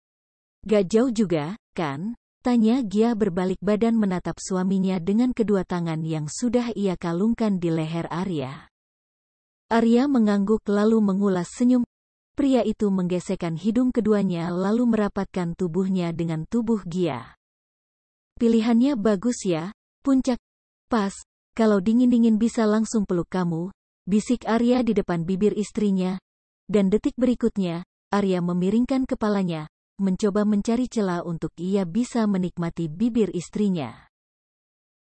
Gak jauh juga, kan? Tanya Gia berbalik badan menatap suaminya dengan kedua tangan yang sudah ia kalungkan di leher Arya. Arya mengangguk lalu mengulas senyum. Pria itu menggesekkan hidung keduanya lalu merapatkan tubuhnya dengan tubuh Gia. Pilihannya bagus ya, puncak. Pas, kalau dingin-dingin bisa langsung peluk kamu, bisik Arya di depan bibir istrinya. Dan detik berikutnya, Arya memiringkan kepalanya, mencoba mencari celah untuk ia bisa menikmati bibir istrinya.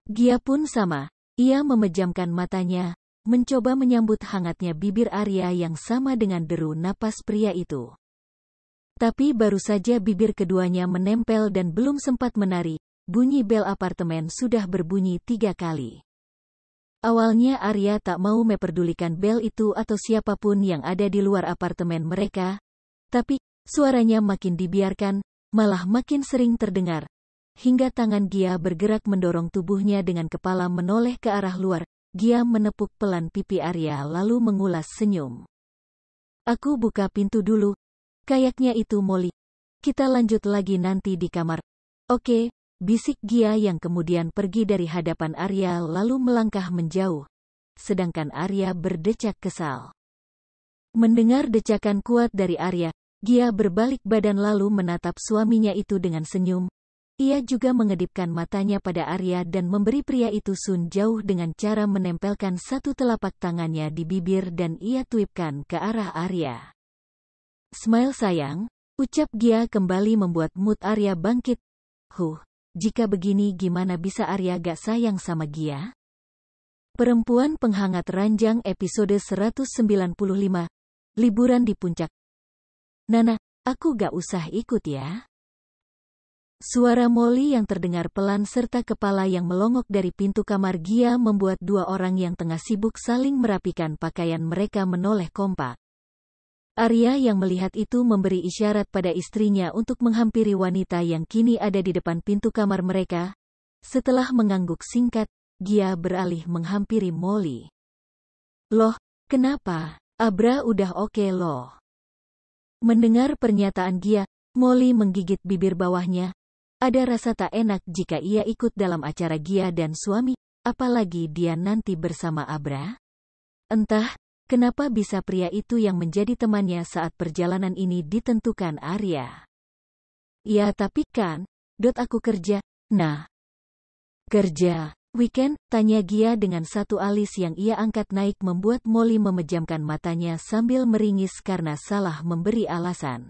Gia pun sama, ia memejamkan matanya, mencoba menyambut hangatnya bibir Arya yang sama dengan deru napas pria itu. Tapi baru saja bibir keduanya menempel dan belum sempat menari, bunyi bel apartemen sudah berbunyi 3 kali. Awalnya Arya tak mau memperdulikan bel itu atau siapapun yang ada di luar apartemen mereka, tapi suaranya makin dibiarkan, malah makin sering terdengar. Hingga tangan Gia bergerak mendorong tubuhnya dengan kepala menoleh ke arah luar. Gia menepuk pelan pipi Arya lalu mengulas senyum. Aku buka pintu dulu. Kayaknya itu Molly. Kita lanjut lagi nanti di kamar. Oke, bisik Gia yang kemudian pergi dari hadapan Arya lalu melangkah menjauh. Sedangkan Arya berdecak kesal. Mendengar decakan kuat dari Arya, Gia berbalik badan lalu menatap suaminya itu dengan senyum. Ia juga mengedipkan matanya pada Arya dan memberi pria itu sun jauh dengan cara menempelkan satu telapak tangannya di bibir dan ia tuipkan ke arah Arya. Smile sayang, ucap Gia kembali membuat mood Arya bangkit. Jika begini gimana bisa Arya gak sayang sama Gia? Perempuan Penghangat Ranjang episode 195. Liburan di puncak. Nana, aku gak usah ikut ya. Suara Molly yang terdengar pelan serta kepala yang melongok dari pintu kamar Gia membuat dua orang yang tengah sibuk saling merapikan pakaian mereka menoleh kompak. Arya yang melihat itu memberi isyarat pada istrinya untuk menghampiri wanita yang kini ada di depan pintu kamar mereka. Setelah mengangguk singkat, Gia beralih menghampiri Molly. Loh, kenapa? Abra udah oke loh. Mendengar pernyataan Gia, Molly menggigit bibir bawahnya. Ada rasa tak enak jika ia ikut dalam acara Gia dan suami, apalagi dia nanti bersama Abra. Entah, kenapa bisa pria itu yang menjadi temannya saat perjalanan ini ditentukan Arya. Ya tapi kan, aku kerja. Nah, kerja. Weekend, tanya Gia dengan satu alis yang ia angkat naik membuat Molly memejamkan matanya sambil meringis karena salah memberi alasan.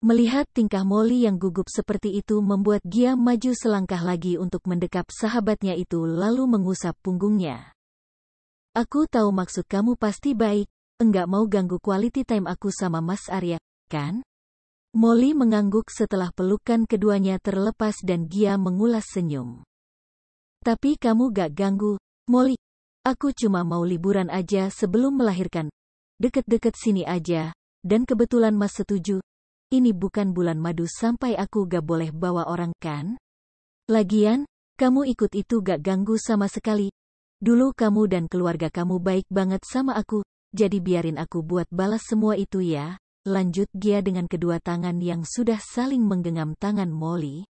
Melihat tingkah Molly yang gugup seperti itu membuat Gia maju selangkah lagi untuk mendekap sahabatnya itu lalu mengusap punggungnya. Aku tahu maksud kamu pasti baik, enggak mau ganggu quality time aku sama Mas Arya, kan? Molly mengangguk setelah pelukan keduanya terlepas dan Gia mengulas senyum. Tapi kamu gak ganggu, Molly. Aku cuma mau liburan aja sebelum melahirkan. Deket-deket sini aja, dan kebetulan Mas setuju. Ini bukan bulan madu sampai aku gak boleh bawa orang kan? Lagian, kamu ikut itu gak ganggu sama sekali. Dulu kamu dan keluarga kamu baik banget sama aku, jadi biarin aku buat balas semua itu ya. Lanjut Gia dengan kedua tangan yang sudah saling menggenggam tangan Molly.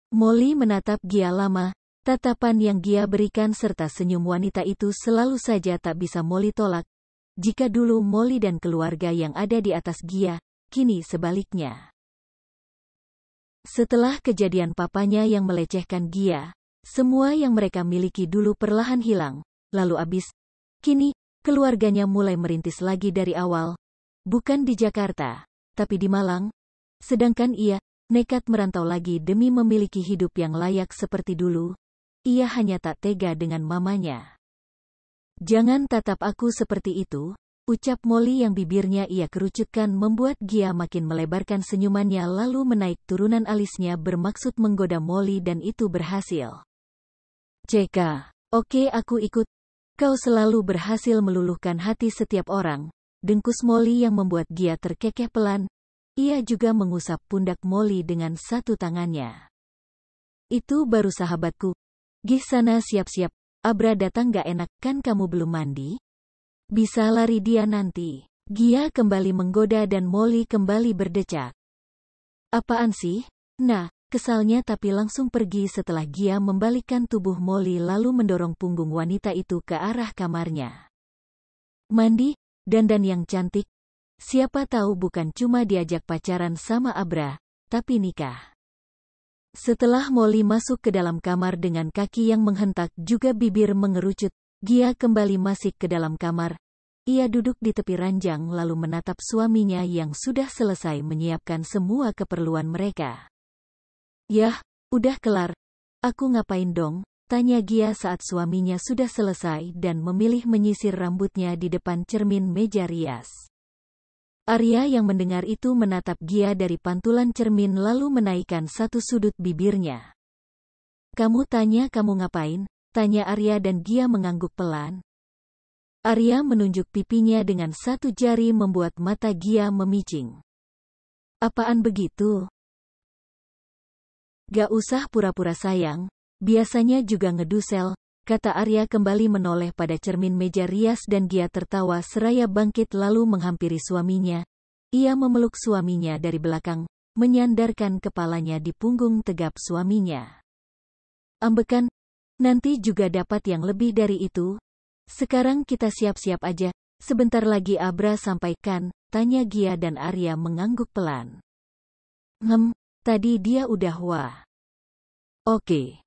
Molly menatap Gia lama. Tatapan yang Gia berikan serta senyum wanita itu selalu saja tak bisa Molly tolak. Jika dulu Molly dan keluarga yang ada di atas Gia, kini sebaliknya. Setelah kejadian papanya yang melecehkan Gia, semua yang mereka miliki dulu perlahan hilang, lalu abis. Kini, keluarganya mulai merintis lagi dari awal. Bukan di Jakarta, tapi di Malang. Sedangkan ia, nekat merantau lagi demi memiliki hidup yang layak seperti dulu. Ia hanya tak tega dengan mamanya. Jangan tatap aku seperti itu, ucap Molly yang bibirnya ia kerucutkan membuat Gia makin melebarkan senyumannya lalu menaik turunan alisnya bermaksud menggoda Molly dan itu berhasil. CK, oke aku ikut. Kau selalu berhasil meluluhkan hati setiap orang, dengkus Molly yang membuat Gia terkekeh pelan. Ia juga mengusap pundak Molly dengan satu tangannya. Itu baru sahabatku. Gih sana siap-siap, Abra datang gak enak kan kamu belum mandi? Bisa lari dia nanti. Gia kembali menggoda dan Molly kembali berdecak. Apaan sih? Nah, kesalnya tapi langsung pergi setelah Gia membalikkan tubuh Molly lalu mendorong punggung wanita itu ke arah kamarnya. Mandi, dandan yang cantik. Siapa tahu bukan cuma diajak pacaran sama Abra, tapi nikah. Setelah Molly masuk ke dalam kamar dengan kaki yang menghentak juga bibir mengerucut, Gia kembali masuk ke dalam kamar. Ia duduk di tepi ranjang lalu menatap suaminya yang sudah selesai menyiapkan semua keperluan mereka. Yah, udah kelar. Aku ngapain dong? Tanya Gia saat suaminya sudah selesai dan memilih menyisir rambutnya di depan cermin meja rias. Arya yang mendengar itu menatap Gia dari pantulan cermin lalu menaikkan satu sudut bibirnya. Kamu tanya kamu ngapain? Tanya Arya dan Gia mengangguk pelan. Arya menunjuk pipinya dengan satu jari membuat mata Gia memicing. Apaan begitu? Gak usah pura-pura sayang, biasanya juga ngedusel, kata Arya kembali menoleh pada cermin meja rias dan Gia tertawa seraya bangkit lalu menghampiri suaminya. Ia memeluk suaminya dari belakang, menyandarkan kepalanya di punggung tegap suaminya. Ambekan, nanti juga dapat yang lebih dari itu. Sekarang kita siap-siap aja, sebentar lagi Abra sampaikan, tanya Gia dan Arya mengangguk pelan. Tadi dia udah wah. Oke.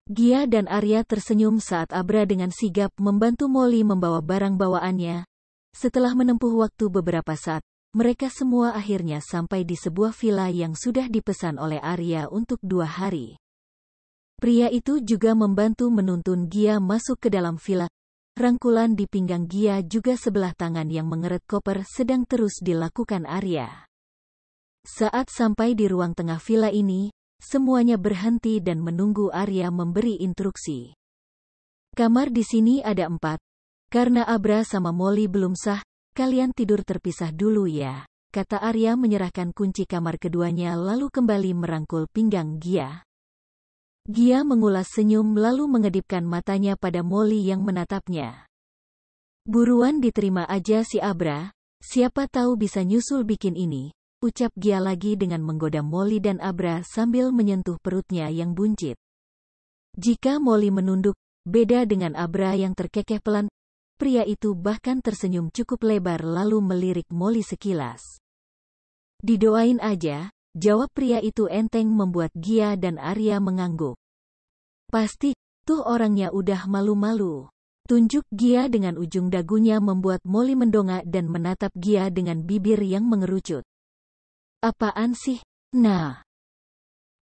Gia dan Arya tersenyum saat Abra dengan sigap membantu Molly membawa barang bawaannya. Setelah menempuh waktu beberapa saat, mereka semua akhirnya sampai di sebuah villa yang sudah dipesan oleh Arya untuk 2 hari. Pria itu juga membantu menuntun Gia masuk ke dalam villa. Rangkulan di pinggang Gia juga sebelah tangan yang mengeret koper sedang terus dilakukan Arya. Saat sampai di ruang tengah villa ini, semuanya berhenti dan menunggu Arya memberi instruksi. Kamar di sini ada 4. Karena Abra sama Molly belum sah, kalian tidur terpisah dulu ya, kata Arya menyerahkan kunci kamar keduanya lalu kembali merangkul pinggang Gia. Gia mengulas senyum lalu mengedipkan matanya pada Molly yang menatapnya. Buruan diterima aja si Abra, siapa tahu bisa nyusul bikin ini, ucap Gia lagi dengan menggoda Molly dan Abra sambil menyentuh perutnya yang buncit. Jika Molly menunduk, beda dengan Abra yang terkekeh pelan, pria itu bahkan tersenyum cukup lebar lalu melirik Molly sekilas. Didoain aja, jawab pria itu enteng membuat Gia dan Arya mengangguk. Pasti, tuh orangnya udah malu-malu. Tunjuk Gia dengan ujung dagunya membuat Molly mendongak dan menatap Gia dengan bibir yang mengerucut. Apaan sih? Nah.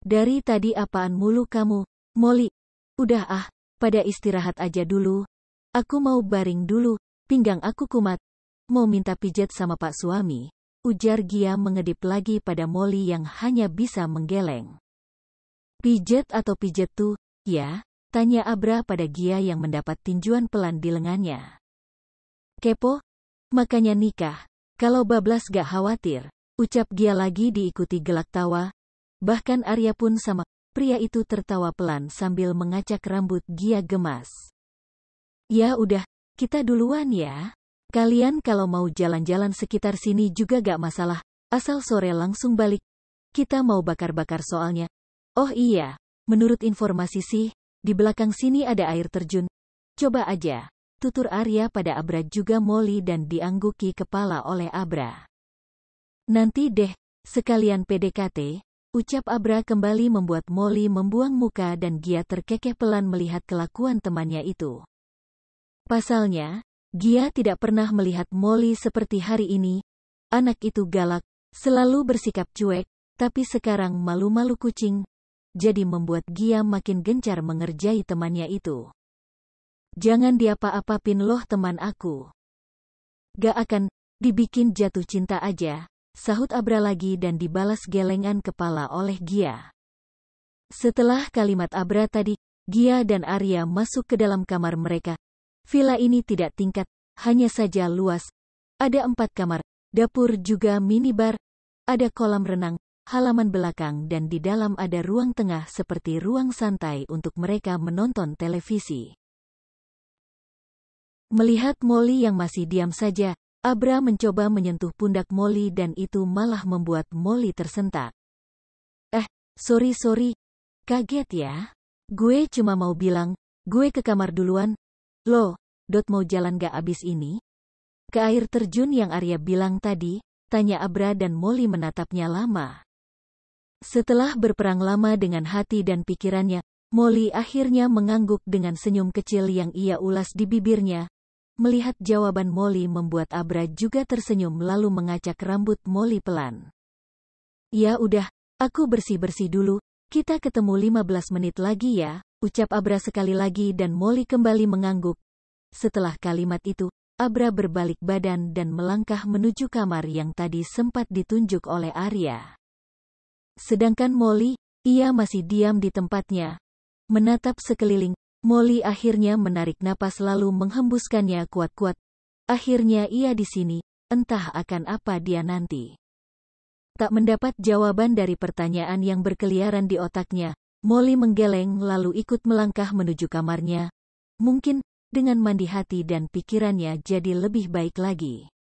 Dari tadi apaan mulu kamu, Molly? Udah pada istirahat aja dulu. Aku mau baring dulu, pinggang aku kumat. Mau minta pijat sama Pak Suami, ujar Gia mengedip lagi pada Molly yang hanya bisa menggeleng. Pijat atau pijat tuh, ya? Tanya Abra pada Gia yang mendapat tinjuan pelan di lengannya. Kepo? Makanya nikah. Kalau bablas gak khawatir, ucap Gia lagi diikuti gelak tawa. Bahkan Arya pun sama, pria itu tertawa pelan sambil mengacak rambut Gia gemas. Ya udah, kita duluan ya. Kalian kalau mau jalan-jalan sekitar sini juga gak masalah, asal sore langsung balik. Kita mau bakar-bakar soalnya. Oh iya, menurut informasi sih, di belakang sini ada air terjun. Coba aja, tutur Arya pada Abra juga Molly dan diangguki kepala oleh Abra. Nanti deh, sekalian PDKT, ucap Abra kembali membuat Molly membuang muka dan Gia terkekeh pelan melihat kelakuan temannya itu. Pasalnya, Gia tidak pernah melihat Molly seperti hari ini. Anak itu galak, selalu bersikap cuek, tapi sekarang malu-malu kucing. Jadi membuat Gia makin gencar mengerjai temannya itu. Jangan diapa-apapin loh teman aku. Gak akan, dibikin jatuh cinta aja, sahut Abra lagi dan dibalas gelengan kepala oleh Gia. Setelah kalimat Abra tadi, Gia dan Arya masuk ke dalam kamar mereka. Villa ini tidak tingkat, hanya saja luas. Ada 4 kamar, dapur juga minibar, ada kolam renang, halaman belakang dan di dalam ada ruang tengah seperti ruang santai untuk mereka menonton televisi. Melihat Molly yang masih diam saja, Abra mencoba menyentuh pundak Molly dan itu malah membuat Molly tersentak. Sorry, kaget ya. Gue cuma mau bilang, gue ke kamar duluan. Loh, mau jalan gak abis ini? Ke air terjun yang Arya bilang tadi, tanya Abra dan Molly menatapnya lama. Setelah berperang lama dengan hati dan pikirannya, Molly akhirnya mengangguk dengan senyum kecil yang ia ulas di bibirnya. Melihat jawaban Molly membuat Abra juga tersenyum lalu mengacak rambut Molly pelan. Ya udah, aku bersih-bersih dulu, kita ketemu 15 menit lagi ya, ucap Abra sekali lagi dan Molly kembali mengangguk. Setelah kalimat itu, Abra berbalik badan dan melangkah menuju kamar yang tadi sempat ditunjuk oleh Arya. Sedangkan Molly, ia masih diam di tempatnya. Menatap sekeliling, Molly akhirnya menarik napas lalu menghembuskannya kuat-kuat. Akhirnya ia di sini, entah akan apa dia nanti. Tak mendapat jawaban dari pertanyaan yang berkeliaran di otaknya, Molly menggeleng lalu ikut melangkah menuju kamarnya. Mungkin, dengan mandi hati dan pikirannya jadi lebih baik lagi.